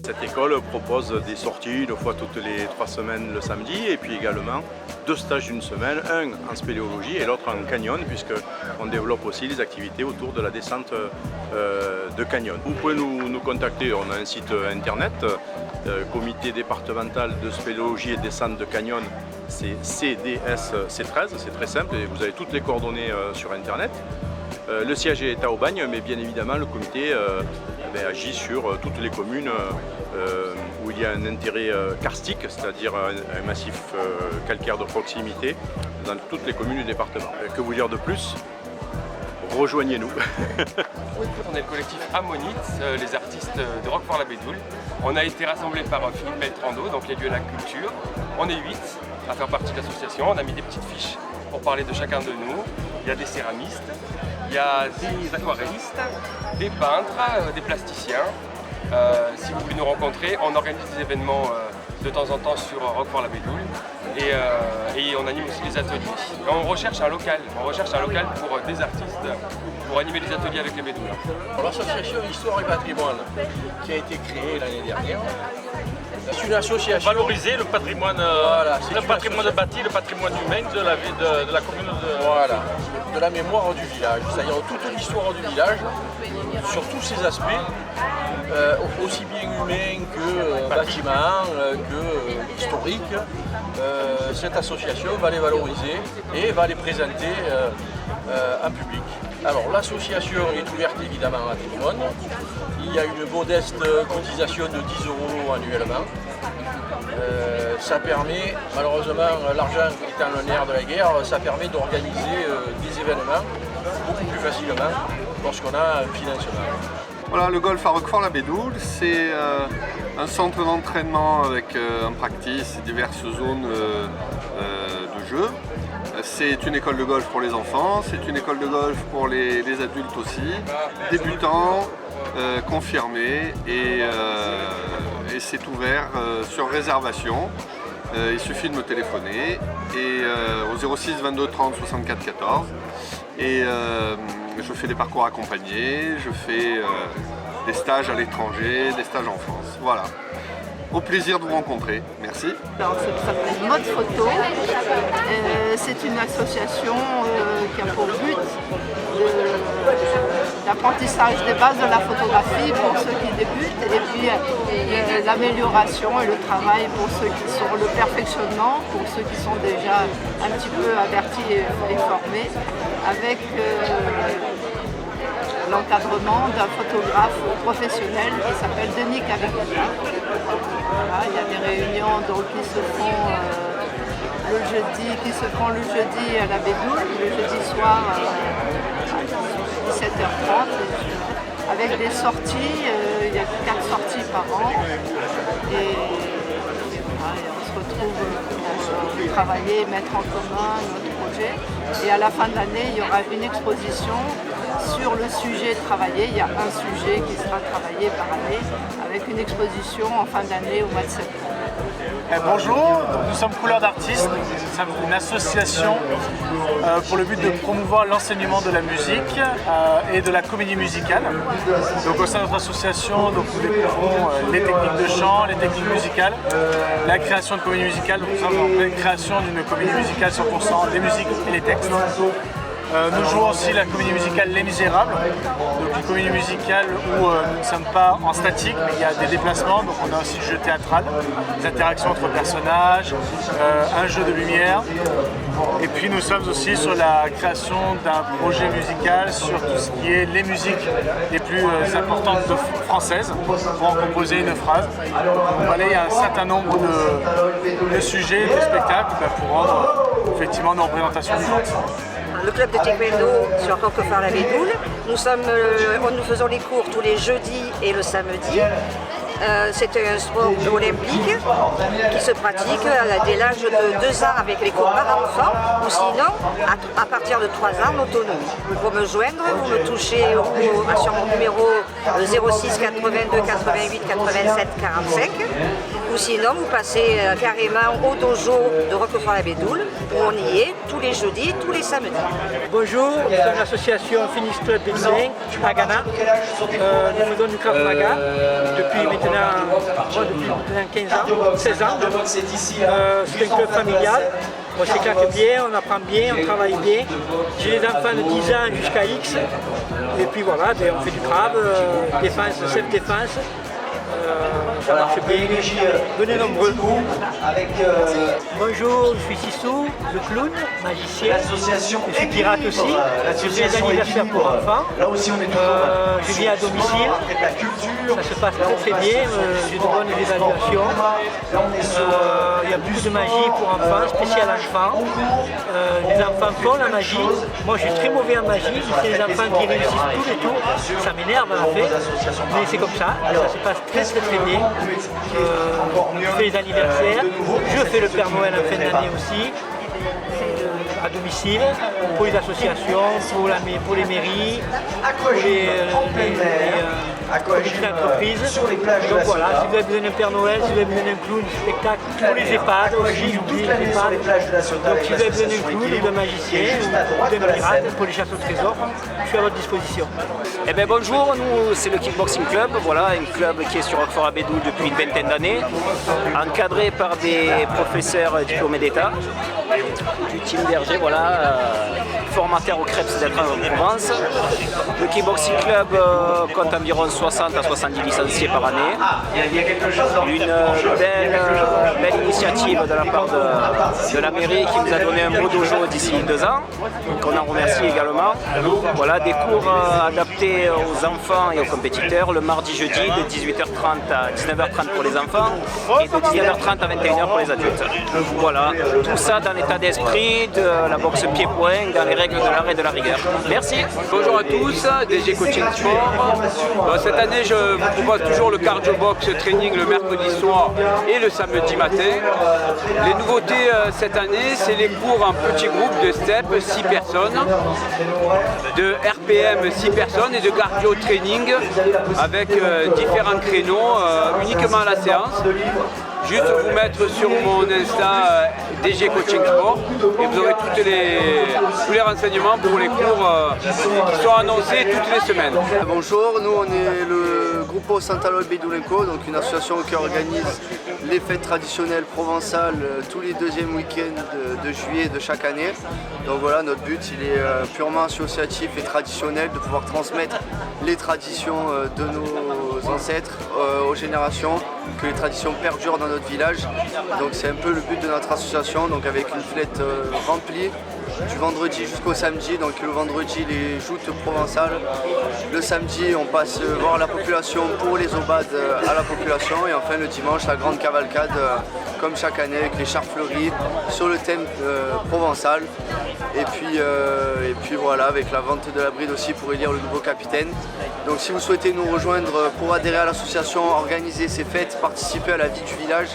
Cette école propose des sorties une fois toutes les 3 semaines le samedi et puis également 2 stages d'une semaine, un en spéléologie et l'autre en canyon puisqu'on développe aussi les activités autour de la descente de canyon. Vous pouvez nous contacter, on a un site internet, comité départemental de spéléologie et descente de canyon, c'est CDSC13, c'est très simple et vous avez toutes les coordonnées sur internet. Le siège est à Aubagne, mais bien évidemment le comité agit sur toutes les communes où il y a un intérêt karstique, c'est-à-dire un massif calcaire de proximité, dans toutes les communes du département. Que vous dire de plus? Rejoignez-nous. On est le collectif Ammonite, les artistes de Roquefort-la-Bédoule. On a été rassemblés par Philippe Beltrando, donc les lieux de la culture. On est 8 à faire partie de l'association. On a mis des petites fiches pour parler de chacun de nous. Il y a des céramistes, il y a des aquarellistes, des peintres, des plasticiens. Si vous voulez nous rencontrer, on organise des événements de temps en temps sur Roquefort-la-Bédoule et on anime aussi des ateliers. On recherche un local pour des artistes pour animer des ateliers avec les Bédouins. L'association Histoire et Patrimoine qui a été créée l'année dernière, c'est une association... Valoriser le patrimoine, le patrimoine bâti, le patrimoine humain de la ville de la commune de... Voilà, de la mémoire du village, c'est-à-dire toute l'histoire du village, sur tous ses aspects, aussi bien humain que bâtiment, que historique. Cette association va les valoriser et va les présenter en public. Alors l'association est ouverte évidemment à tout le monde. Il y a une modeste cotisation de 10 € annuellement. Ça permet, malheureusement l'argent étant le nerf de la guerre, ça permet d'organiser des événements beaucoup plus facilement lorsqu'on a un financement. Voilà, le golf à Roquefort-la-Bédoule, c'est un centre d'entraînement avec en practice diverses zones de jeu. C'est une école de golf pour les enfants, c'est une école de golf pour les adultes aussi, débutants, confirmés et c'est ouvert sur réservation. Il suffit de me téléphoner et au 06 22 30 64 14 et je fais des parcours accompagnés, je fais des stages à l'étranger, des stages en France. Voilà. Au plaisir de vous rencontrer. Merci. Alors, ça s'appelle Mode Photo. C'est une association qui a pour but l'apprentissage des bases de la photographie pour ceux qui débutent et puis l'amélioration et le travail pour ceux qui sont le perfectionnement, pour ceux qui sont déjà un petit peu avertis et formés, avec l'encadrement d'un photographe professionnel qui s'appelle Denis Caviglia. Voilà, il y a des réunions donc, qui se font le jeudi à la Bédoule, le jeudi soir à 17h30, avec des sorties, il y a 4 sorties par an. Et on se retrouve pour travailler, mettre en commun notre projet. Et à la fin de l'année, il y aura une exposition sur le sujet travaillé. Il y a un sujet qui sera travaillé par année avec une exposition en fin d'année au mois de septembre. Bonjour, nous sommes Couleurs d'artistes, nous sommes une association pour le but de promouvoir l'enseignement de la musique et de la comédie musicale. Donc au sein de notre association, donc, nous découvrons les techniques de chant, les techniques musicales, la création de comédie musicale, donc nous sommes en pleine création d'une comédie musicale 100%, les musiques et les textes. Nous jouons aussi la comédie musicale Les Misérables, donc une comédie musicale où nous ne sommes pas en statique, mais il y a des déplacements, donc on a aussi le jeu théâtral, des interactions entre personnages, un jeu de lumière. Et puis nous sommes aussi sur la création d'un projet musical sur tout ce qui est les musiques les plus importantes françaises pour en composer une phrase. Donc voilà, il y a un certain nombre de sujets, de spectacles pour rendre effectivement nos représentations vivantes. Le club de taekwondo sur Roquefort-la-Bédoule. Nous faisons les cours tous les jeudis et le samedi. C'est un sport olympique qui se pratique dès l'âge de 2 ans avec les cours par enfant ou sinon à partir de 3 ans en autonomie. Pour me joindre, vous me touchez sur mon numéro 06 82 88 87 45 ou sinon vous passez carrément au dojo de Roquefort-la-Bédoule, où on y est tous les jeudis, tous les samedis. Bonjour, nous sommes l'association Phoenix Club Bédouin à Ghana. Nous faisons du Krav Maga depuis maintenant 15 ans, 16 ans. C'est un club familial. On s'éclate bien, on apprend bien, on travaille bien. J'ai des enfants de 10 ans jusqu'à X. Et puis voilà, on fait du Krav, défense, self-défense. Ça marche bien. Venez nombreux. Bonjour, je suis Sissou, le clown, magicien. Je suis pirate aussi. Je fais des anniversaires pour enfants. Je vis à domicile. Ça se passe très bien. J'ai de bonnes évaluations. Il y a beaucoup de magie pour enfants, spécial enfants. Les enfants font la magie. Moi, je suis très mauvais en magie. C'est les enfants qui réussissent tous les tours. Ça m'énerve en fait. Mais c'est comme ça. Ça se passe très bien. Je fais les anniversaires, je fais le Père Noël en fin d'année aussi, à domicile, pour les associations, pour les mairies, pour les petites entreprises. Donc voilà, si vous avez besoin d'un Père Noël, si vous avez besoin d'un clown, spectacle, pour les EHPAD aussi, j'oublie les EHPAD. Donc si vous avez besoin d'un clown ou d'un magicien ou d'un pirate pour les chasses au trésor, je suis à votre disposition. Eh bien bonjour, nous c'est le Kickboxing Club, voilà, un club qui est sur Roquefort-la-Bédoule depuis une vingtaine d'années, encadré par des professeurs diplômés d'État, du team Berger, voilà, formateur au CREPS d'Aix-en-Provence. Le Kickboxing Club compte environ 60 à 70 licenciés par année. Une belle initiative de la part de la mairie qui nous a donné un beau dojo d'ici 2 ans, qu'on en remercie également. Voilà, des cours adaptés aux enfants et aux compétiteurs le mardi jeudi de 18h30 à 19h30 pour les enfants et de 19h30 à 21h pour les adultes. Voilà, tout ça dans l'état d'esprit de la boxe pied-point, dans les règles de l'art et de la rigueur. Merci. Bonjour à tous, DG Coaching Sport. Cette année, je vous propose toujours le cardio box training le mercredi soir et le samedi matin. Les nouveautés cette année, c'est les cours en petits groupes de step, 6 personnes, de RPM 6 personnes et de cardio training avec différents créneaux uniquement à la séance. Juste vous mettre sur mon Insta DG Coaching Sport et vous aurez tous les renseignements pour les cours qui sont annoncés toutes les semaines. Bonjour, nous on est le Grupo Santalol Bédoulenco, donc une association qui organise les fêtes traditionnelles provençales tous les deuxièmes week-ends de juillet de chaque année. Donc voilà, notre but il est purement associatif et traditionnel de pouvoir transmettre les traditions de nos ancêtres aux générations, que les traditions perdurent dans notre village. Donc c'est un peu le but de notre association, donc avec une flette remplie du vendredi jusqu'au samedi. Donc le vendredi les joutes provençales, le samedi on passe voir la population pour les obades à la population et enfin le dimanche la grande cavalcade comme chaque année avec les chars fleuris sur le thème provençal. Et puis voilà, avec la vente de la bride aussi pour élire le nouveau capitaine. Donc si vous souhaitez nous rejoindre pour adhérer à l'association, organiser ces fêtes, participer à la vie du village,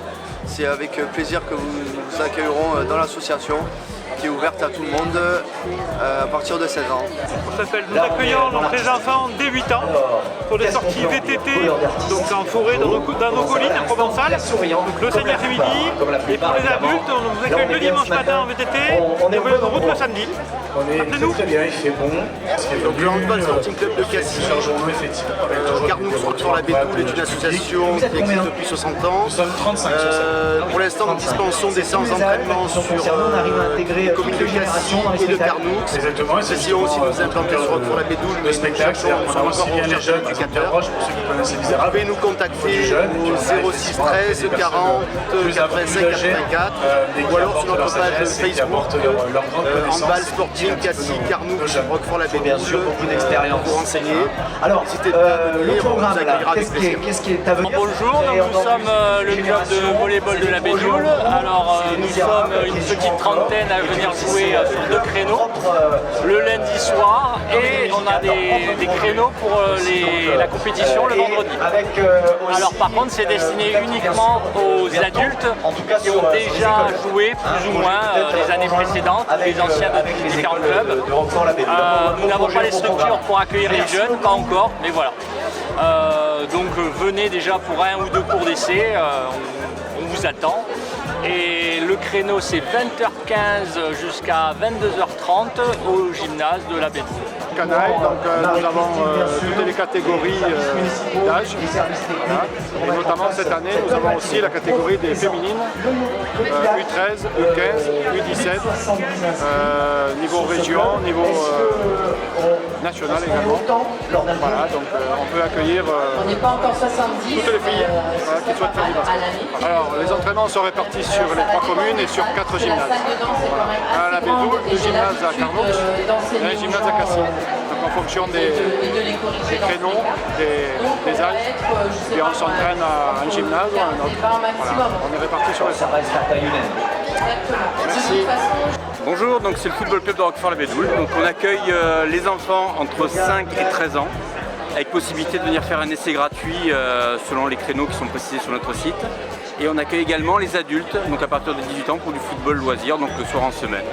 c'est avec plaisir que vous accueillerons dans l'association qui est ouverte à tout le monde à partir de 16 ans. Nous accueillons donc les enfants dès 8 ans pour des sorties VTT, donc en forêt, dans nos collines en provençal, donc le samedi après-midi. Et pour les adultes, on vous accueille le dimanche matin en VTT et on route le samedi. Appelez-nous. Très bien, il fait bon. Donc le Handball Sporting Club de Cassis, Carnoux Roquefort-la-Bédoule est une association qui existe depuis 60 ans. Pour l'instant, nous dispensons des séances d'entraînement sur les communes de Cassis et de Carnoux. Nous essayons aussi de nous implanter sur Roquefort-la-Bédoule, mais nous sommes encore en recherche d'éducateurs. Vous pouvez nous contacter au 06 13 40 85 84 ou alors sur notre page Facebook Handball Sporting Cassis, Carnoux, Roquefort-la-Bédoule pour renseigner. Alors, le programme là, qu'est-ce qui est à venir? Bonjour, nous sommes le club de volleyball de la Bédoule. Alors nous sommes une petite trentaine à venir jouer sur 2 créneaux le lundi soir et on a des créneaux pour la compétition le vendredi. Alors par contre c'est destiné uniquement aux adultes qui ont déjà joué plus ou moins les années précédentes, les anciens de différents clubs. Nous n'avons pas les structures pour accueillir les jeunes, pas encore, mais voilà. Donc venez déjà pour 1 ou 2 cours d'essai. vous attend. Et le créneau c'est 20h15 jusqu'à 22h30 au gymnase de la Bédoule. Canaille, donc nous avons toutes les catégories d'âge. Voilà. Et notamment cette année, nous avons aussi la catégorie des féminines, U13, U15, U17, niveau région, niveau national également. Voilà, donc on peut accueillir toutes les filles qui souhaitent faire du basket. Alors les entraînements sont répartis sur les 3 communes et sur 4 gymnases. Voilà. À la Bédoule, 2 gymnases à Carnoux et un gymnase à Cassis. Donc en fonction des créneaux, des âges, et on s'entraîne à un gymnase ou à un autre. Voilà. On est répartis sur les 5. Merci. Bonjour, donc c'est le football club de Roquefort-la-Bédoule. Donc on accueille les enfants entre 5 et 13 ans, avec possibilité de venir faire un essai gratuit selon les créneaux qui sont précisés sur notre site. Et on accueille également les adultes, donc à partir de 18 ans pour du football loisir, donc le soir en semaine.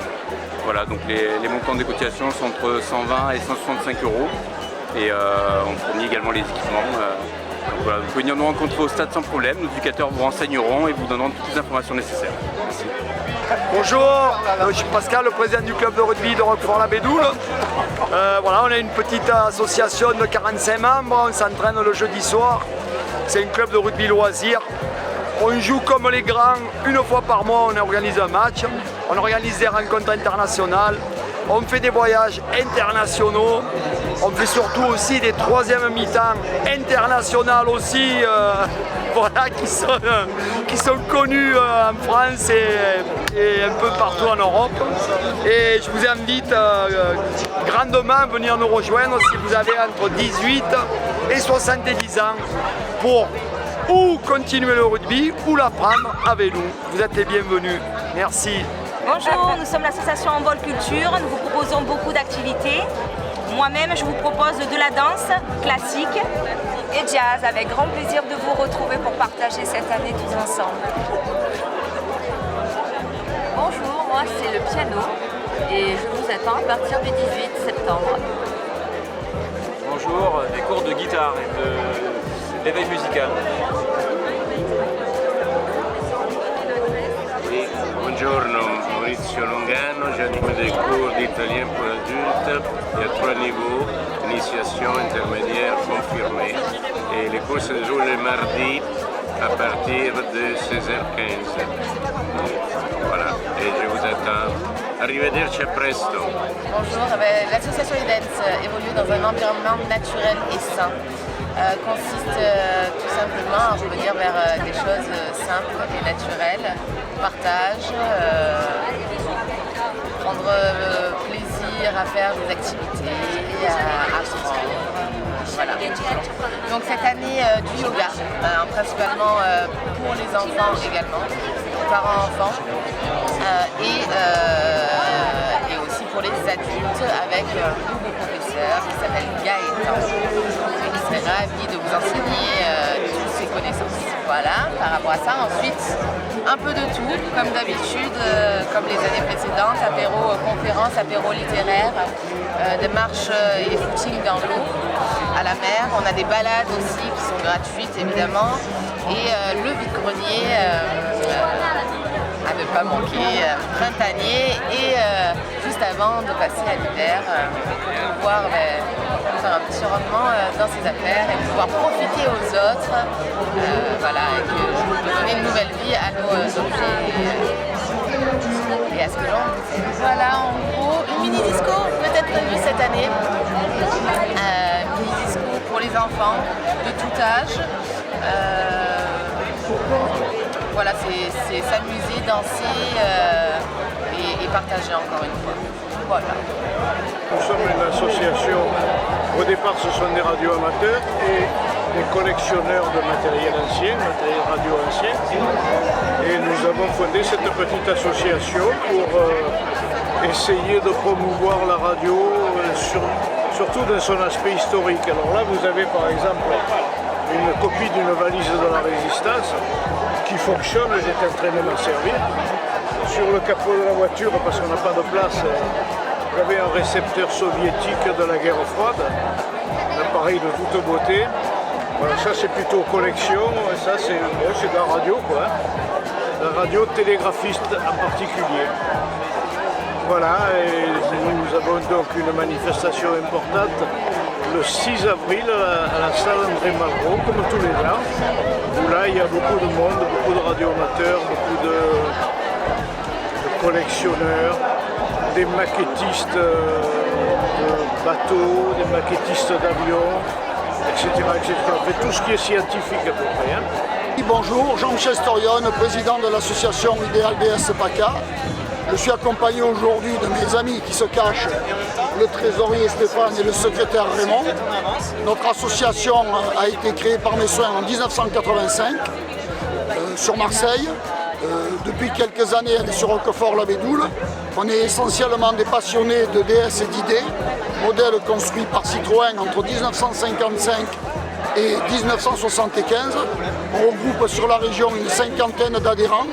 Voilà, donc les montants des cotisations sont entre 120 et 165 €. Et on fournit également les équipements. Donc voilà, vous pouvez venir nous rencontrer au stade sans problème. Nos éducateurs vous renseigneront et vous donneront toutes les informations nécessaires. Merci. Bonjour, je suis Pascal, le président du club de rugby de Roquefort-la-Bédoule. Voilà, on est une petite association de 45 membres, on s'entraîne le jeudi soir. C'est un club de rugby loisir. On joue comme les grands, une fois par mois on organise un match, on organise des rencontres internationales, on fait des voyages internationaux, on fait surtout aussi des troisièmes mi-temps internationales aussi, voilà, qui sont connus en France et un peu partout en Europe. Et je vous invite grandement à venir nous rejoindre si vous avez entre 18 et 70 ans pour ou continuer le rugby ou l'apprendre avec nous. Vous êtes les bienvenus. Merci. Bonjour, nous sommes l'association Envol Culture. Nous vous proposons beaucoup d'activités. Moi-même, je vous propose de la danse classique et jazz, avec grand plaisir de vous retrouver pour partager cette année tous ensemble. Bonjour, moi c'est le piano et je vous attends à partir du 18 septembre. Bonjour, des cours de guitare et de l'éveil musical. Buongiorno, Maurizio Longano, j'anime des cours d'italien pour adultes. Il y a 3 niveaux, initiation, intermédiaire, confirmée. Et les cours se déroulent les mardis à partir de 16h15. Voilà, et je vous attends. Arrivederci, a presto. Bonjour, l'association Edens évolue dans un environnement naturel et sain. Consiste tout simplement à revenir vers des choses simples et naturelles, partage, prendre plaisir à faire des activités, à apprendre. Voilà. Donc cette année du yoga, principalement pour les enfants également, parents-enfants, et aussi pour les adultes avec un nouveau professeur qui s'appelle Gaëtan. Il serait ravi de vous enseigner toutes ses connaissances. Voilà, par rapport à ça. Ensuite, un peu de tout, comme d'habitude, comme les années précédentes, apéro conférences, apéro littéraires, des marches et footing dans l'eau, à la mer. On a des balades aussi qui sont gratuites évidemment. Et le vide-grenier à ne pas manquer, printanier et juste avant de passer à l'hiver, pouvoir faire un petit rendement dans ses affaires et pouvoir profiter aux autres, voilà, et de donner une nouvelle vie à nos objets et à ce que l'on fait. Voilà, en gros, une mini-disco peut-être prévue cette année, mini-disco pour les enfants de tout âge. Voilà, c'est s'amuser, danser et partager encore une fois. Voilà. Nous sommes une association, au départ ce sont des radios amateurs et des collectionneurs de matériel ancien, matériel radio ancien. Et nous avons fondé cette petite association pour essayer de promouvoir la radio, surtout dans son aspect historique. Alors là, vous avez par exemple une copie d'une valise de la Résistance qui fonctionne, j'étais en train de m'en servir. Sur le capot de la voiture, parce qu'on n'a pas de place, j'avais un récepteur soviétique de la guerre froide, un appareil de toute beauté. Voilà, ça c'est plutôt collection, ça c'est de la radio quoi. la radio télégraphiste en particulier. Voilà, et nous avons donc une manifestation importante le 6 avril à la salle André Malraux, comme tous les ans, où là il y a beaucoup de monde, beaucoup de radioamateurs, beaucoup de collectionneurs, des maquettistes de bateaux, des maquettistes d'avions, etc., etc. On fait tout ce qui est scientifique à peu près. Hein. Bonjour, Jean-Michel Storion, président de l'association Idéal BS PACA. Je suis accompagné aujourd'hui de mes amis qui se cachent, le trésorier Stéphane et le secrétaire Raymond. Notre association a été créée par mes soins en 1985 sur Marseille. Depuis quelques années, elle est sur Roquefort-la-Bédoule. On est essentiellement des passionnés de DS et d'idées, modèles construits par Citroën entre 1955 et 1975. On regroupe sur la région une cinquantaine d'adhérents.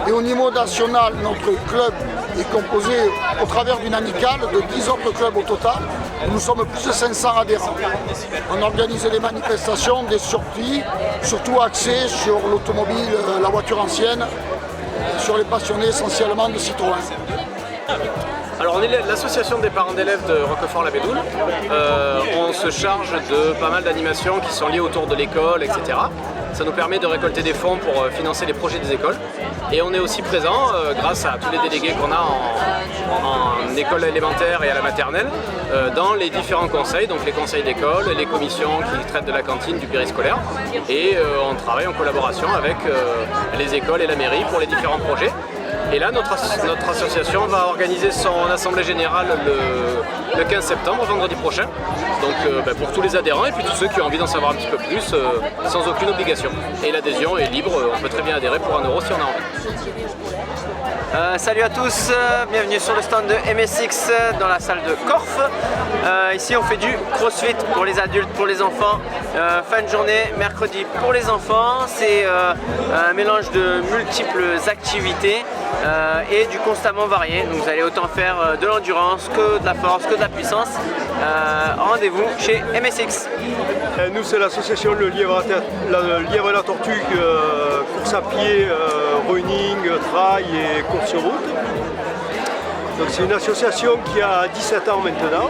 Et au niveau national, notre club est composé au travers d'une amicale de 10 autres clubs au total. Nous sommes plus de 500 adhérents. On organise des manifestations, des sorties, surtout axées sur l'automobile, la voiture ancienne, sur les passionnés essentiellement de Citroën. Alors on est l'association des parents d'élèves de Roquefort-la-Bédoule. On se charge de pas mal d'animations qui sont liées autour de l'école, etc. Ça nous permet de récolter des fonds pour financer les projets des écoles. Et on est aussi présent, grâce à tous les délégués qu'on a en école élémentaire et à la maternelle, dans les différents conseils, donc les conseils d'école, les commissions qui traitent de la cantine, du périscolaire. Et on travaille en collaboration avec les écoles et la mairie pour les différents projets. Et là, notre association va organiser son assemblée générale le 15 septembre, vendredi prochain. Donc pour tous les adhérents et puis tous ceux qui ont envie d'en savoir un petit peu plus, sans aucune obligation. Et l'adhésion est libre, on peut très bien adhérer pour 1 € si on a envie. Salut à tous, bienvenue sur le stand de MSX dans la salle de Corf. Ici on fait du crossfit pour les adultes, pour les enfants. Fin de journée, mercredi pour les enfants. C'est un mélange de multiples activités et du constamment varié. Donc vous allez autant faire de l'endurance que de la force, que de la puissance. Rendez-vous chez MSX. Nous c'est l'association Le Lièvre et la Tortue, course à pied, running, trail et course sur route. Donc c'est une association qui a 17 ans maintenant.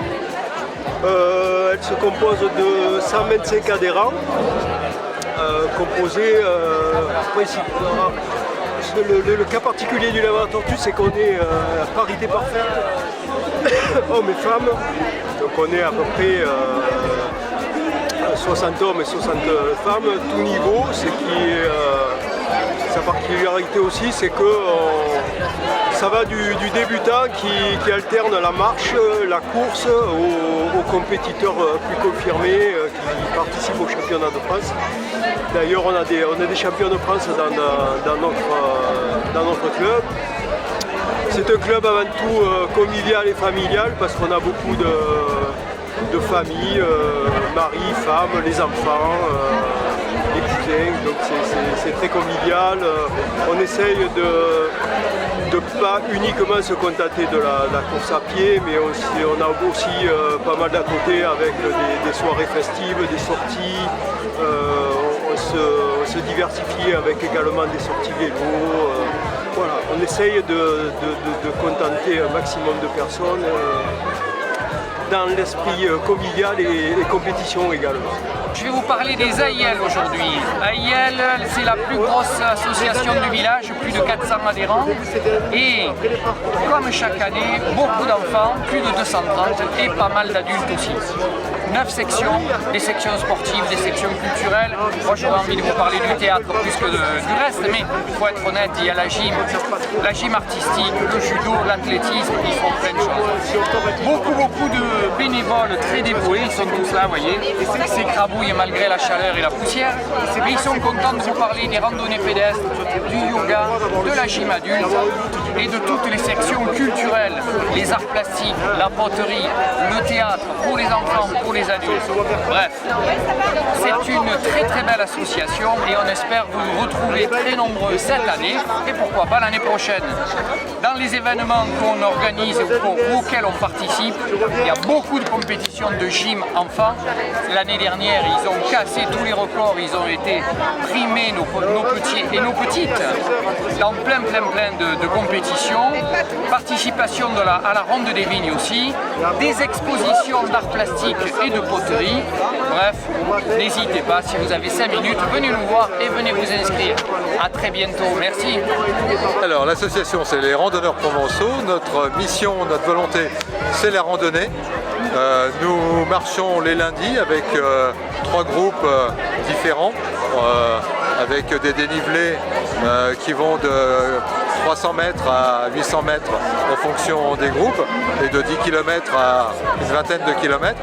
Elle se compose de 125 adhérents, composés principalement. Le cas particulier du Lièvre et la Tortue, c'est qu'on est à parité parfaite, hommes et femmes. Donc on est à peu près 60 hommes et 60 femmes, tout niveau. Sa particularité aussi, c'est que ça va du débutant qui alterne la marche, la course, aux compétiteurs plus confirmés qui participent au championnat de France. D'ailleurs, on a des champions de France dans notre club. C'est un club avant tout convivial et familial parce qu'on a beaucoup de familles, mari, femmes, les enfants, les cousins, donc c'est très convivial. On essaye de pas uniquement se contenter de la course à pied, mais on a aussi pas mal d'à côté avec des soirées festives, des sorties. On se diversifie avec également des sorties vélo. Voilà, on essaye de contenter un maximum de personnes dans l'esprit convivial et compétition également. Je vais vous parler des AIL aujourd'hui. AIL, c'est la plus grosse association du village, plus de 400 adhérents. Et comme chaque année, beaucoup d'enfants, plus de 230 et pas mal d'adultes aussi. 9 sections, des sections sportives, des sections culturelles. Moi j'aurais envie de vous parler du théâtre plus que du reste, mais il faut être honnête, il y a la gym artistique, le judo, l'athlétisme, ils font plein de choses. Beaucoup de bénévoles très dévoués, ils sont tous là, vous voyez, ils s'écrabouillent malgré la chaleur et la poussière. Ils sont contents de vous parler des randonnées pédestres, du yoga, de la gym adulte et de toutes les sections culturelles, les arts plastiques, la poterie, le théâtre, pour les enfants, pour les adultes. Bref, c'est une très belle association et on espère vous retrouver très nombreux cette année et pourquoi pas l'année prochaine. Dans les événements qu'on organise auxquels on participe, il y a beaucoup de compétitions de gym enfants. L'année dernière, ils ont cassé tous les records, ils ont été primés, nos petits et nos petites, dans plein de compétitions. Participation à la Ronde des Vignes aussi, des expositions d'art plastique et de poterie. Bref, n'hésitez pas, si vous avez 5 minutes, venez nous voir et venez vous inscrire. À très bientôt, merci. Alors l'association, c'est les randonneurs provençaux. Notre mission, notre volonté, c'est la randonnée. Nous marchons les lundis avec 3 groupes différents, avec des dénivelés qui vont de 300 mètres à 800 mètres en fonction des groupes et de 10 km à une vingtaine de kilomètres,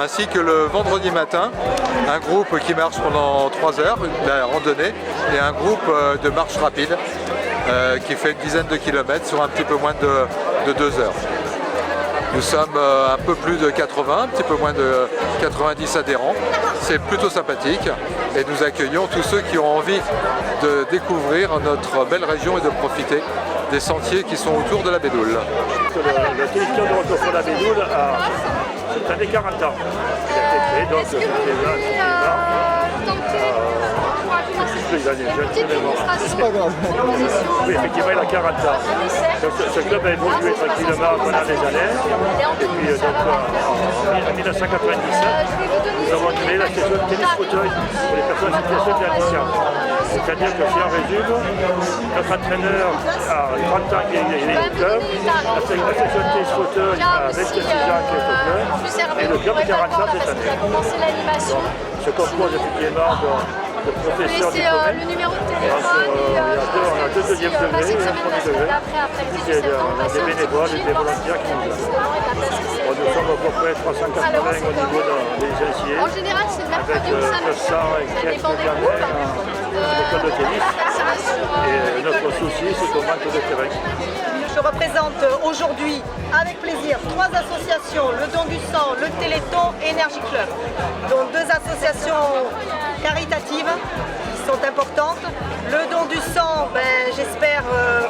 ainsi que le vendredi matin, un groupe qui marche pendant 3 heures, la randonnée, et un groupe de marche rapide qui fait une dizaine de kilomètres sur un petit peu moins de 2 heures. Nous sommes un peu plus de 80, un petit peu moins de 90 adhérents. C'est plutôt sympathique et nous accueillons tous ceux qui ont envie de découvrir notre belle région et de profiter des sentiers qui sont autour de la Bédoule. Le téléclub de Roquefort la Bédoule a cette année 40 ans. Il a été créé, donc c'était C'est pas grave. Oui, effectivement, il a 40 ans. Donc, ce club a évolué tranquillement pendant des années. Et puis, en 1997, nous avons créé la session de tennis fauteuil pour les personnes en situation de handicap. C'est-à-dire que si on résume, notre entraîneur a 30 ans qu'il est au club, la session de tennis fauteuil a 26 ans qu'il est au club, et le club a 40 ans cette année. Donc, ce concours effectivement de professeurs diplômés. Le numéro de téléphone. On a deux deuxième degrés et un premier degré. On a des bénévoles et des volontaires qui nous aident. Nous sommes à peu près 380 au niveau des initiés. En général, c'est le mercredi ou le samedi. 900 et quelques gamins à l'école de tennis. Et notre souci, c'est qu'on manque de terrain. Je représente aujourd'hui avec plaisir 3 associations, le Don du Sang, le Téléthon et Énergie Club. Donc 2 associations caritatives qui sont importantes. Le Don du Sang, j'espère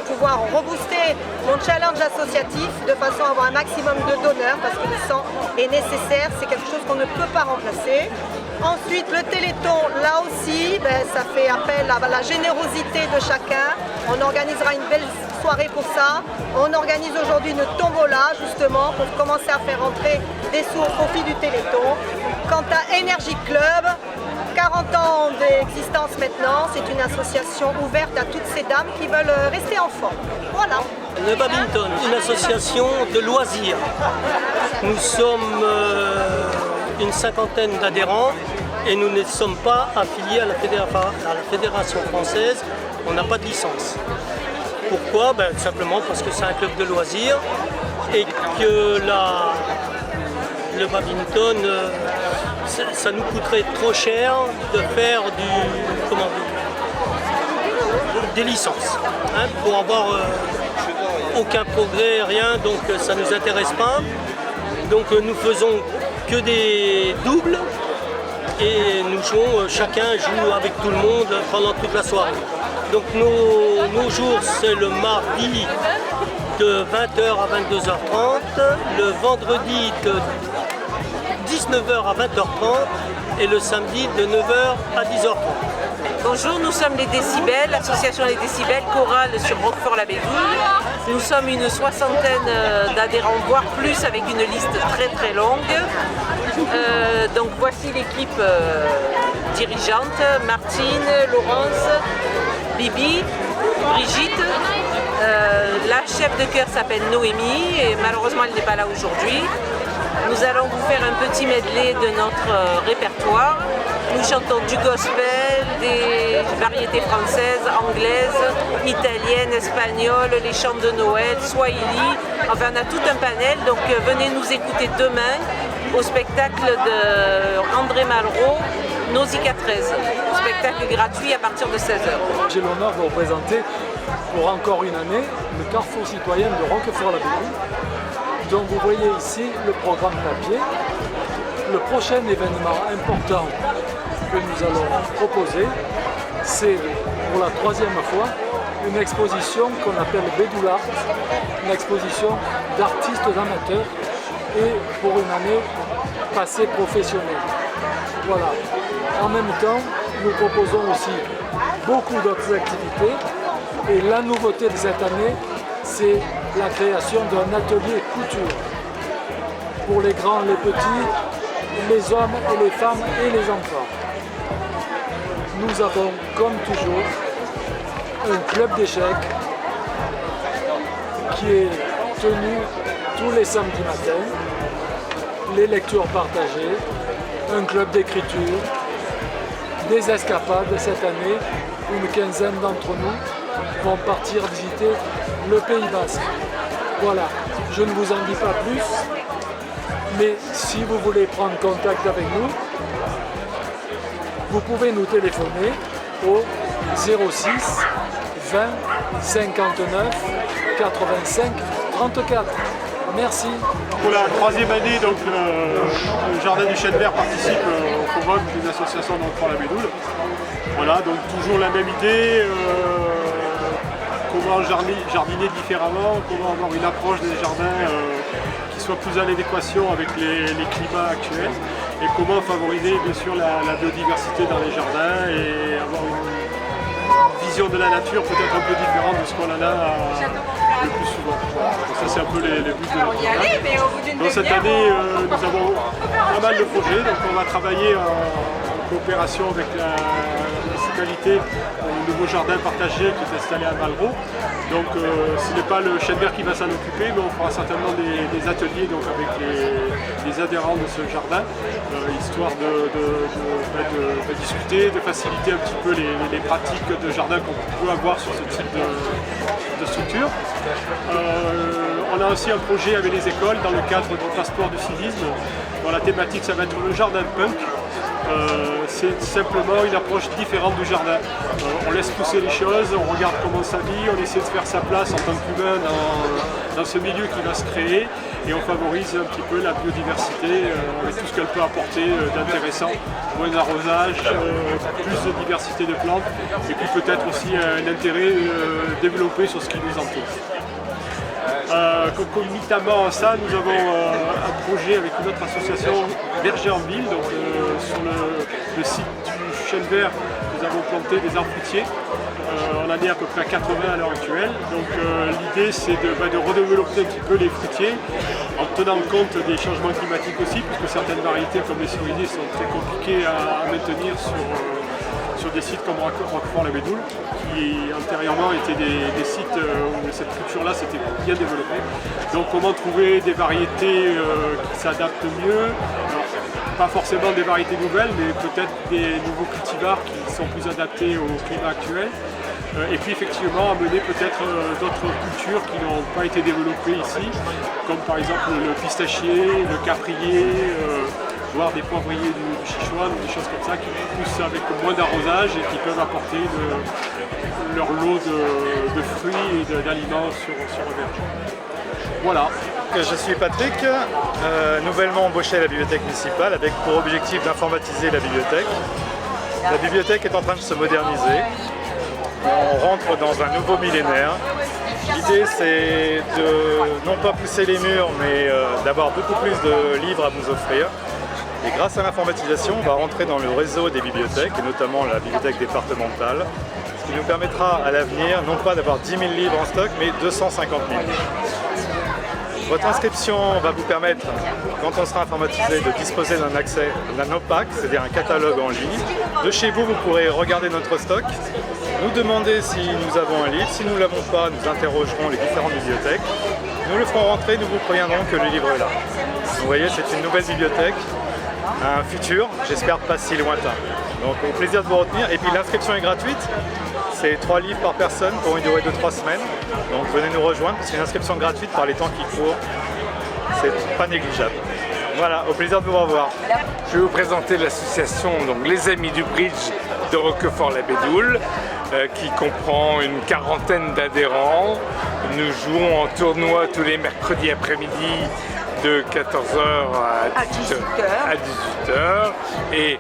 pouvoir rebooster mon challenge associatif de façon à avoir un maximum de donneurs parce que le sang est nécessaire, c'est quelque chose qu'on ne peut pas remplacer. Ensuite, le Téléthon, là aussi, ça fait appel à la générosité de chacun. On organisera une belle soirée pour ça. On organise aujourd'hui une tombola justement pour commencer à faire entrer des sous au profit du Téléthon. Quant à Énergie Club, 40 ans d'existence maintenant, c'est une association ouverte à toutes ces dames qui veulent rester en forme. Voilà. Le badminton, une association de loisirs. Nous sommes une cinquantaine d'adhérents et nous ne sommes pas affiliés à la Fédération française, on n'a pas de licence. Pourquoi? Simplement parce que c'est un club de loisirs et que le badminton, ça nous coûterait trop cher de faire des licences pour avoir aucun progrès, rien, donc ça ne nous intéresse pas. Donc nous faisons que des doubles et nous jouons, chacun joue avec tout le monde pendant toute la soirée. Donc nos jours, c'est le mardi de 20h à 22h30, le vendredi de 19h à 20h30 et le samedi de 9h à 10h30. Bonjour, nous sommes les Décibels, l'association Les Décibels, chorale sur Roquefort-la-Bédoule. Nous sommes une soixantaine d'adhérents, voire plus, avec une liste très longue. Donc voici l'équipe dirigeante, Martine, Laurence, Bibi, Brigitte. La chef de chœur s'appelle Noémie et malheureusement elle n'est pas là aujourd'hui. Nous allons vous faire un petit medley de notre répertoire. Nous chantons du gospel, des variétés françaises, anglaises, italiennes, espagnoles, les chants de Noël, swahili. Enfin, on a tout un panel, donc venez nous écouter demain au spectacle d'André Malraux, Nausicaa 13. Spectacle gratuit à partir de 16h. J'ai l'honneur de représenter pour encore une année le Carrefour citoyen de Roquefort-la-Bédoule. Donc vous voyez ici le programme papier. Le prochain événement important que nous allons proposer, c'est pour la 3e fois une exposition qu'on appelle Bédoul Art, une exposition d'artistes amateurs et pour une année passée professionnelle. Voilà. En même temps, nous proposons aussi beaucoup d'autres activités et la nouveauté de cette année, c'est la création d'un atelier couture pour les grands, les petits, les hommes et les femmes et les enfants. Nous avons, comme toujours, un club d'échecs qui est tenu tous les samedis matins, les lectures partagées, un club d'écriture, des escapades. Cette année, une quinzaine d'entre nous vont partir visiter le Pays Basque. Voilà, je ne vous en dis pas plus, mais si vous voulez prendre contact avec nous, vous pouvez nous téléphoner au 06 20 59 85 34. Merci. Pour la 3e année, donc, le Jardin du Chêne Vert participe au forum d'une association d'Roquefort-la-Bédoule. Voilà, donc toujours la même idée, comment jardiner différemment, comment avoir une approche des jardins qui soit plus en adéquation avec les climats actuels et comment favoriser bien sûr la biodiversité dans les jardins et avoir une vision de la nature peut-être un peu différente de ce qu'on en a le plus souvent. Donc ça c'est un peu les buts de notre programme. Donc cette année nous avons pas mal de projets, donc on va travailler en coopération avec la municipalité au nouveau jardin partagé qui est installé à Malraux. Donc ce n'est pas le Chêne Vert qui va s'en occuper, mais on fera certainement des ateliers donc, avec les adhérents de ce jardin, histoire de discuter, de faciliter un petit peu les pratiques de jardin qu'on peut avoir sur ce type de structure. On a aussi un projet avec les écoles dans le cadre du passeport du civisme, dont la thématique ça va être le jardin punk. C'est simplement une approche différente du jardin. On laisse pousser les choses, on regarde comment ça vit, on essaie de faire sa place en tant qu'humain dans ce milieu qui va se créer et on favorise un petit peu la biodiversité avec tout ce qu'elle peut apporter d'intéressant, moins d'arrosage, plus de diversité de plantes et puis peut-être aussi un intérêt développé sur ce qui nous entoure. Concomitamment à ça, nous avons un projet avec une autre association, Berger en Ville, donc sur le site du Chêne Vert, nous avons planté des arbres fruitiers. On en est à peu près à 80 à l'heure actuelle. Donc l'idée c'est de redévelopper un petit peu les fruitiers en tenant compte des changements climatiques aussi, puisque certaines variétés comme les cerisiers sont très compliquées à maintenir sur des sites comme Roquefort-la-Bédoule, qui antérieurement étaient des sites où cette culture-là s'était bien développée. Donc comment trouver des variétés qui s'adaptent mieux, alors, pas forcément des variétés nouvelles, mais peut-être des nouveaux cultivars qui sont plus adaptés au climat actuel. Et puis effectivement amener peut-être d'autres cultures qui n'ont pas été développées ici, comme par exemple le pistachier, le caprier, voire des poivriers du Sichuan, des choses comme ça qui poussent avec moins d'arrosage et qui peuvent apporter leur lot de fruits et d'aliments sur un verger. Voilà. Je suis Patrick, nouvellement embauché à la bibliothèque municipale avec pour objectif d'informatiser la bibliothèque. La bibliothèque est en train de se moderniser. On rentre dans un nouveau millénaire. L'idée c'est de non pas pousser les murs mais d'avoir beaucoup plus de livres à vous offrir. Et grâce à l'informatisation, on va rentrer dans le réseau des bibliothèques, et notamment la bibliothèque départementale, ce qui nous permettra à l'avenir, non pas d'avoir 10 000 livres en stock, mais 250 000. Votre inscription va vous permettre, quand on sera informatisé, de disposer d'un accès d'un OPAC, c'est-à-dire un catalogue en ligne. De chez vous, vous pourrez regarder notre stock, nous demander si nous avons un livre. Si nous ne l'avons pas, nous interrogerons les différentes bibliothèques. Nous le ferons rentrer, nous vous préviendrons que le livre est là. Vous voyez, c'est une nouvelle bibliothèque. Un futur, j'espère pas si lointain. Donc au plaisir de vous retenir. Et puis l'inscription est gratuite, c'est 3 livres par personne pour une durée de 3 semaines. Donc venez nous rejoindre parce qu'une inscription gratuite par les temps qui courent, c'est pas négligeable. Voilà, au plaisir de vous revoir. Je vais vous présenter l'association Les Amis du Bridge de Roquefort-la-Bédoule. qui comprend une quarantaine d'adhérents. Nous jouons en tournoi tous les mercredis après-midi de 14h à 18h. Et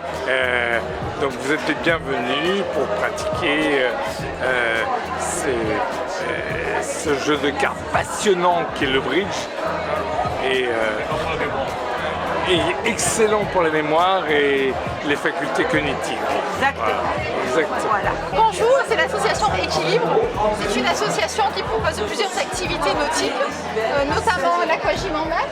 donc vous êtes les bienvenus pour pratiquer ce jeu de cartes passionnant qu'est le bridge. Et excellent pour la mémoire et les facultés cognitives. Exactement. Voilà. Exactement. Voilà. Bonjour, c'est l'association Équilibre. C'est une association qui propose plusieurs activités nautiques, notamment l'aquagym en mer.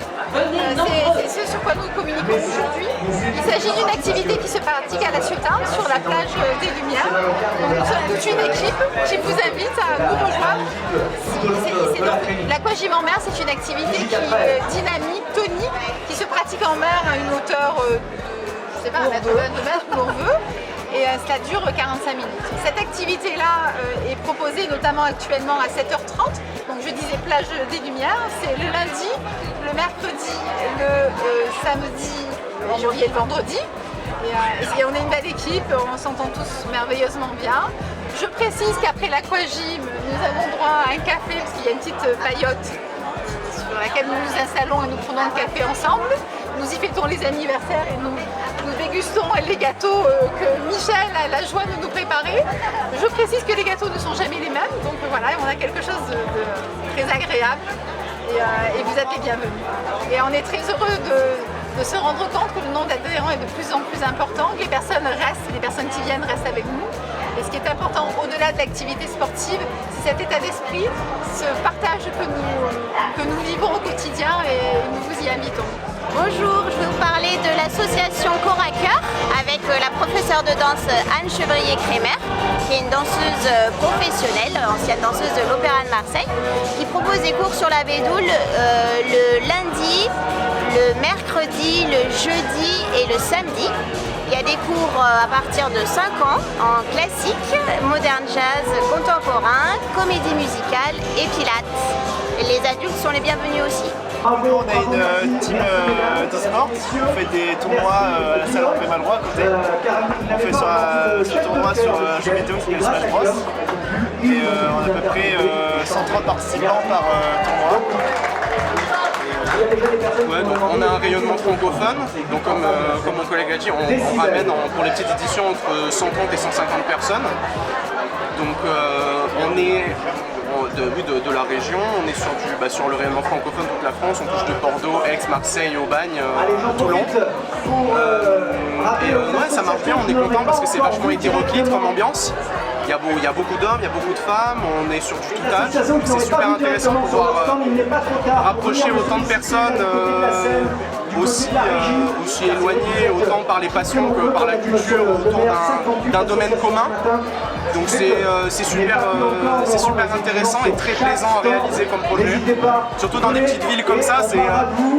C'est ce sur quoi nous communiquons aujourd'hui. Il s'agit d'une activité qui se pratique à La Ciotat, sur la plage des Lumières. Donc, nous sommes toute une équipe qui vous invite à nous rejoindre. L'aquagym en mer, c'est une activité qui est dynamique, tonique, qui se pratique en mer à une hauteur, je sais pas, 1 mètre, 2 mètres, où l'on veut. Et cela dure 45 minutes. Cette activité-là est proposée notamment actuellement à 7h30. Donc je disais plage des Lumières, c'est le lundi, le mercredi, le samedi, j'ai oublié le vendredi. Et on est une belle équipe, on s'entend tous merveilleusement bien. Je précise qu'après l'aquagym, nous avons droit à un café parce qu'il y a une petite paillote sur laquelle nous nous installons et nous prenons le café ensemble. Nous y fêtons les anniversaires et nous dégustons les gâteaux que Michel a la joie de nous préparer. Je précise que les gâteaux ne sont jamais les mêmes, donc voilà, on a quelque chose de très agréable et vous êtes les bienvenus. Et on est très heureux de se rendre compte que le nombre d'adhérents est de plus en plus important, que les personnes restent, les personnes qui viennent restent avec nous. Et ce qui est important au-delà de l'activité sportive, c'est cet état d'esprit, ce partage que nous vivons au quotidien et nous vous y invitons. Bonjour, je vais vous parler de l'association Corps à Cœur avec la professeure de danse Anne Chevrier-Crémer, qui est une danseuse professionnelle, ancienne danseuse de l'Opéra de Marseille, qui propose des cours sur la bédoule le lundi, le mercredi, le jeudi et le samedi. Il y a des cours à partir de 5 ans en classique, moderne jazz, contemporain, comédie musicale et pilates. Et les adultes sont les bienvenus aussi. On a une team d'e-sport, on fait des tournois à la salle André Malraux à côté. On fait ce tournoi sur un jeu vidéo qui s'appelle Smash Bros. Et on a à peu près 130 participants par tournoi. Ouais, donc on a un rayonnement francophone, donc comme mon collègue a dit, on ramène pour les petites éditions entre 130 et 150 personnes. Donc on est de la région, on est sur le rayonnement francophone toute la France, on touche de Bordeaux, Aix, Marseille, Aubagne, Toulon. Ouais, ça marche bien, on est content parce que c'est vachement hétéroclite comme ambiance. Il y a beaucoup d'hommes, il y a beaucoup de femmes, on est sur du tout âge, donc c'est super intéressant de pouvoir rapprocher autant de personnes aussi éloignées, autant par les passions que par la culture, autour d'un domaine commun. Donc c'est super intéressant et très plaisant à réaliser comme projet. Surtout dans des petites villes comme ça,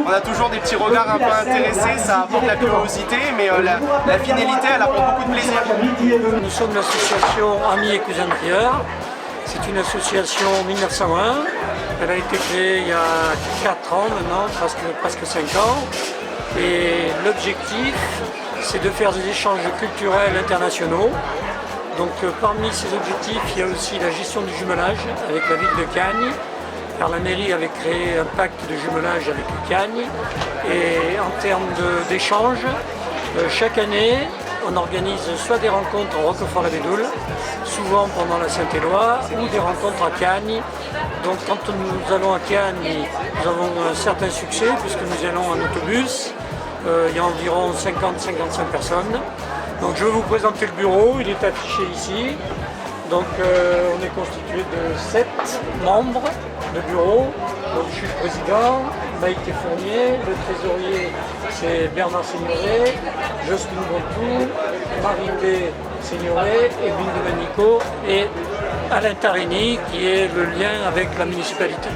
on a toujours des petits regards un peu intéressés, ça apporte la curiosité, mais la finalité, elle apporte beaucoup de plaisir. Nous sommes l'association Amis et Cousins de Prieur. C'est une association 1901. Elle a été créée il y a 4 ans maintenant, presque 5 ans. Et l'objectif, c'est de faire des échanges culturels internationaux. Donc parmi ces objectifs, il y a aussi la gestion du jumelage avec la ville de Cagnes, car la mairie avait créé un pacte de jumelage avec Cagnes. Et en termes d'échanges, chaque année, on organise soit des rencontres en Roquefort-la-Bédoule, souvent pendant la Saint-Éloi, ou des rencontres à Cagnes. Donc quand nous allons à Cagnes, nous avons un certain succès puisque nous allons en autobus. Il y a environ 50-55 personnes. Donc je vais vous présenter le bureau, il est affiché ici. Donc on est constitué de 7 membres de bureau. Donc je suis le président, Maïté Fournier, le trésorier c'est Bernard Signoret, Jocelyne Bontou, Marie-Thé Signoret, Evelyne Domenico et Alain Tarini qui est le lien avec la municipalité.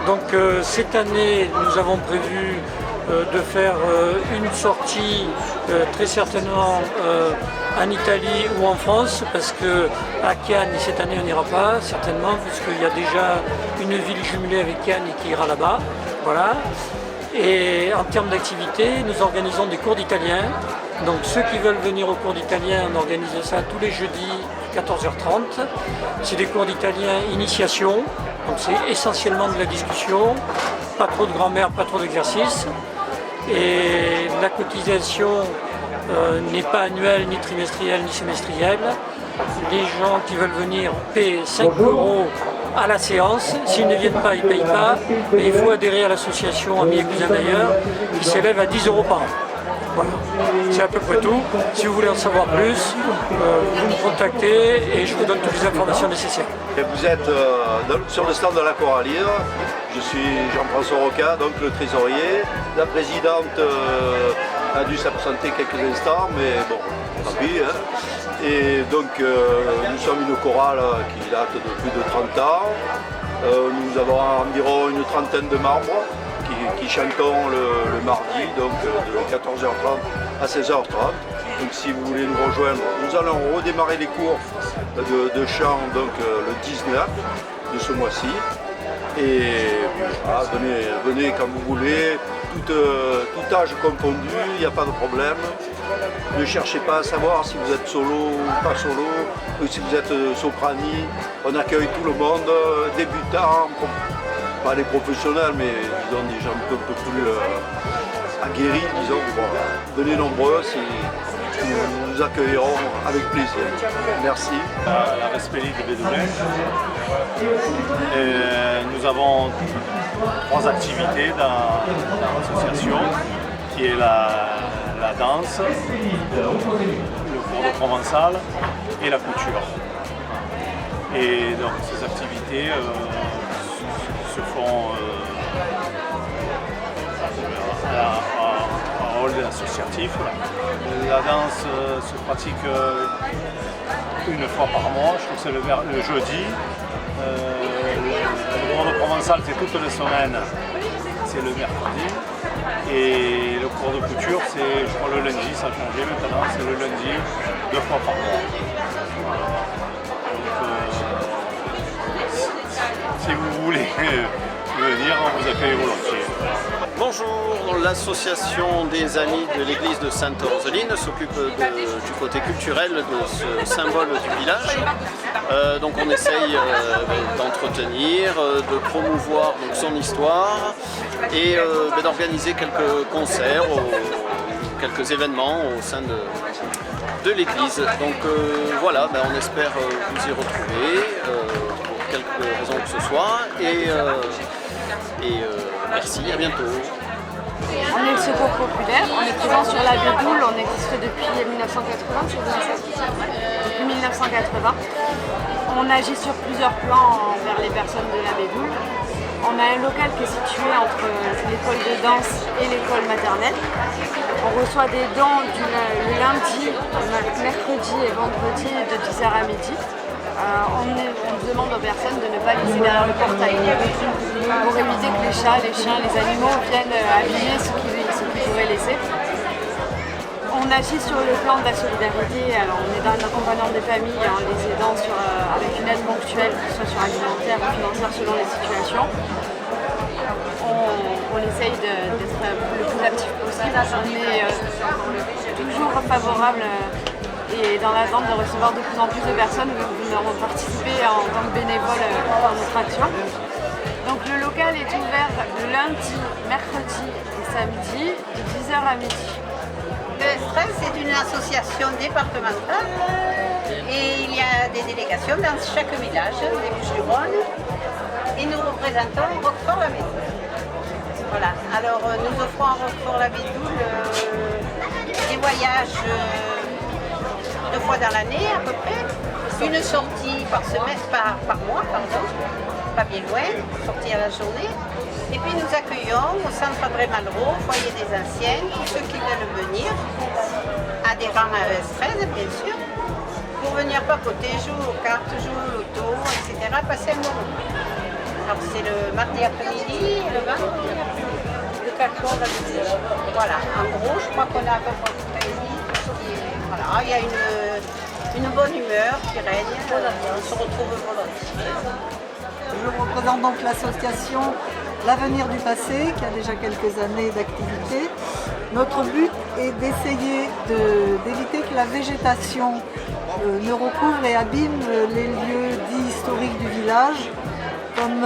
Donc cette année nous avons prévu de faire une sortie très certainement en Italie ou en France parce qu'à Cannes cette année on n'ira pas certainement puisqu'il y a déjà une ville jumelée avec Cannes qui ira là-bas. Voilà. Et en termes d'activité, nous organisons des cours d'italien. Donc ceux qui veulent venir au cours d'italien, on organise ça tous les jeudis 14h30. C'est des cours d'italien initiation, donc c'est essentiellement de la discussion, pas trop de grammaire, pas trop d'exercice. Et la cotisation n'est pas annuelle, ni trimestrielle, ni semestrielle. Les gens qui veulent venir paient 5 € à la séance. S'ils ne viennent pas, ils ne payent pas. Mais il faut adhérer à l'association Amis et Cousins d'ailleurs, qui s'élève à 10 € par an. Voilà. C'est à peu près tout. Si vous voulez en savoir plus, vous me contactez et je vous donne toutes les informations nécessaires. Vous êtes sur le stand de la Corallière. Je suis Jean-François Roca, donc le trésorier. La présidente a dû s'absenter quelques instants, mais bon, tant pis. Hein. Et donc nous sommes une chorale qui date de plus de 30 ans. Nous avons environ une trentaine de membres qui chantons le mardi, donc de 14h30 à 16h30. Donc si vous voulez nous rejoindre, nous allons redémarrer les cours de chant donc, le 19 de ce mois-ci. Et voilà, venez quand vous voulez, tout âge confondu, il n'y a pas de problème. Ne cherchez pas à savoir si vous êtes solo ou pas solo, ou si vous êtes soprani. On accueille tout le monde, débutants, pas les professionnels, mais disons des gens un peu plus aguerris, disons. Voilà. Venez nombreux, nous vous accueillerons avec plaisir. Merci. La Respelli de Bédoulin. Nous avons 3 activités dans l'association, qui est la danse, le cours de provençal et la couture. Et donc ces activités se font à rôle associatif. La danse se pratique une fois par mois, je crois que c'est le jeudi. Le cours de provençal c'est toutes les semaines, c'est le mercredi. Et le cours de couture c'est, je crois, le lundi, ça a changé maintenant, c'est le lundi 2 fois par mois. Donc, si vous voulez venir, on vous accueille volontiers. Bonjour, l'association des Amis de l'église de Sainte-Roseline s'occupe du côté culturel de ce symbole du village. Donc on essaye d'entretenir, de promouvoir donc, son histoire et d'organiser quelques concerts, quelques événements au sein de l'église. Donc voilà, on espère vous y retrouver pour quelque raison que ce soit. Et merci, à bientôt. On est le Secours Populaire, on est présent sur la Bédoule, on existe depuis 1980, depuis 1980. On agit sur plusieurs plans envers les personnes de la Bédoule. On a un local qui est situé entre l'école de danse et l'école maternelle. On reçoit des dons le lundi, mercredi et vendredi de 10h à midi. On demande aux personnes de ne pas laisser derrière le portail pour éviter que les chats, les chiens, les animaux viennent abîmer ce qu'ils pourraient laisser. On agit sur le plan de la solidarité, alors on est dans l'accompagnement des familles en les aidant avec une aide ponctuelle, que ce soit sur alimentaire ou financière selon les situations. On essaye d'être le plus actif possible, on est toujours favorable et dans l'attente de recevoir de plus en plus de personnes venant participer en tant que bénévoles dans notre action. Donc le local est ouvert le lundi, mercredi et samedi de 10h à midi. Le STRES est une association départementale et il y a des délégations dans chaque village des Bouches-du-Rhône et nous représentons Roquefort-la-Bédoule. Voilà, alors nous offrons à Roquefort-la-Bédoule des voyages 2 fois dans l'année à peu près, une sortie par mois, pas bien loin, sortie à la journée. Et puis nous accueillons au centre André Malraux, au foyer des anciens, tous ceux qui veulent venir, adhérents à ES13 bien sûr, pour venir papoter, jouer aux cartes, jouer au loto, etc., passer un moment. Alors c'est le mardi après-midi et le vendredi après-midi, de 14h à 18h. Voilà, en gros, je crois qu'on a à peu près voilà, il y a une bonne humeur qui règne, on se retrouve volontiers. Je représente donc l'association l'avenir du passé, qui a déjà quelques années d'activité. Notre but est d'essayer d'éviter que la végétation ne recouvre et abîme les lieux dits historiques du village, comme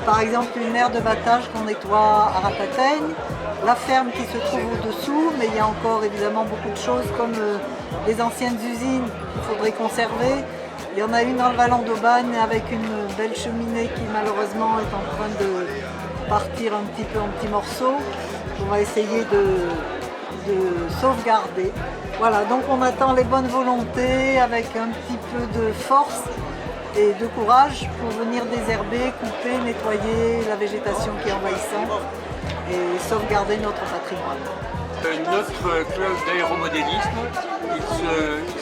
par exemple une aire de battage qu'on nettoie à Ratapaigne, la ferme qui se trouve au-dessous, mais il y a encore évidemment beaucoup de choses comme les anciennes usines qu'il faudrait conserver. Il y en a une dans le Vallon d'Aubagne avec une belle cheminée qui malheureusement est en train de partir un petit peu en petits morceaux. On va essayer de sauvegarder. Voilà, donc on attend les bonnes volontés avec un petit peu de force et de courage pour venir désherber, couper, nettoyer la végétation qui est envahissante et sauvegarder notre patrimoine. Notre club d'aéromodélisme,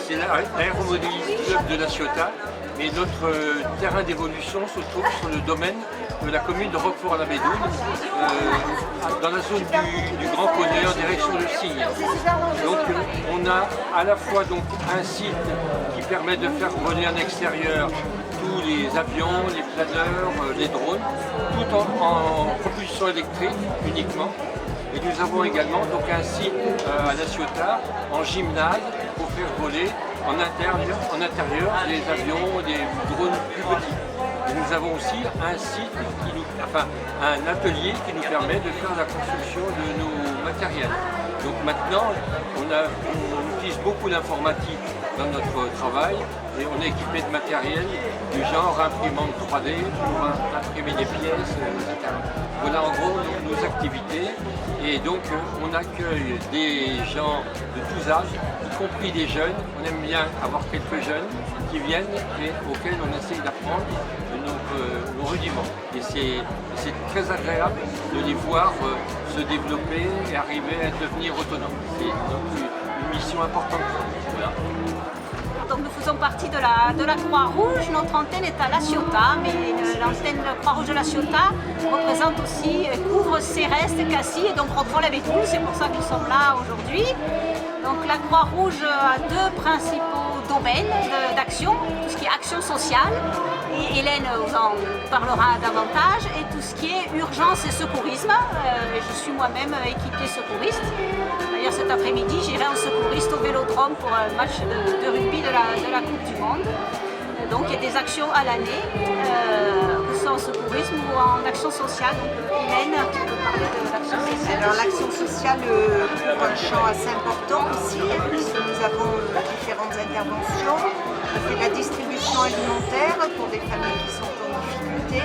c'est l'aéromodélisme club de La Ciotat, mais notre terrain d'évolution se trouve sur le domaine de la commune de Roquefort-la-Bédoune, dans la zone du Grand Poney en direction de Signes. Donc on a à la fois donc un site qui permet de faire voler en extérieur tous les avions, les planeurs, les drones, tout en propulsion électrique uniquement. Et nous avons également donc un site à La Ciotat en gymnase pour faire voler en intérieur des avions, des drones plus petits. Et nous avons aussi un site, un atelier qui nous permet de faire la construction de nos matériels. Donc maintenant, on utilise beaucoup l'informatique dans notre travail et on est équipé de matériel du genre imprimante 3D pour imprimer des pièces, etc. Voilà en gros nos activités et donc on accueille des gens de tous âges, y compris des jeunes. On aime bien avoir quelques jeunes qui viennent et auxquels on essaye d'apprendre nos rudiments. Et c'est très agréable de les voir se développer et arriver à devenir autonomes. C'est donc une mission importante. Voilà. Donc nous faisons partie de la Croix-Rouge. Notre antenne est à La Ciotat, mais l'antenne de la Croix-Rouge de La Ciotat représente aussi, couvre Céreste, Cassis et donc Roquefort-la-Bédoune. C'est pour ça qu'ils sont là aujourd'hui. Donc la Croix-Rouge a deux principaux domaines d'action, tout ce qui est action sociale, et Hélène vous en parlera davantage, et tout ce qui est urgence et secourisme. Je suis moi-même équipier secouriste. D'ailleurs cet après-midi j'irai en secouriste au Vélodrome pour un match de rugby de la Coupe du Monde. Donc il y a des actions à l'année, que ce soit en secourisme ou en action sociale. Donc Hélène, tu peux parler de l'action sociale. Alors l'action sociale couvre un champ assez important ici, puisque nous avons différentes interventions. On fait la distribution alimentaire pour des familles qui sont en difficulté.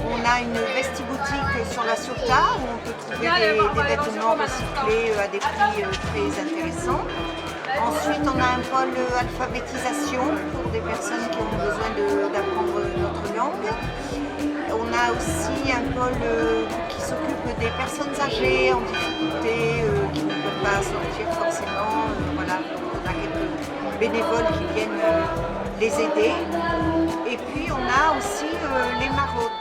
On a une vestiboutique sur La Ciotat où on peut trouver des vêtements recyclés à des prix très intéressants. Ensuite, on a un pôle alphabétisation pour des personnes qui ont besoin d'apprendre notre langue. On a aussi un pôle qui s'occupe des personnes âgées en difficulté, qui ne peuvent pas sortir forcément. Voilà, on a quelques bénévoles qui viennent les aider. Et puis, on a aussi les maraudes.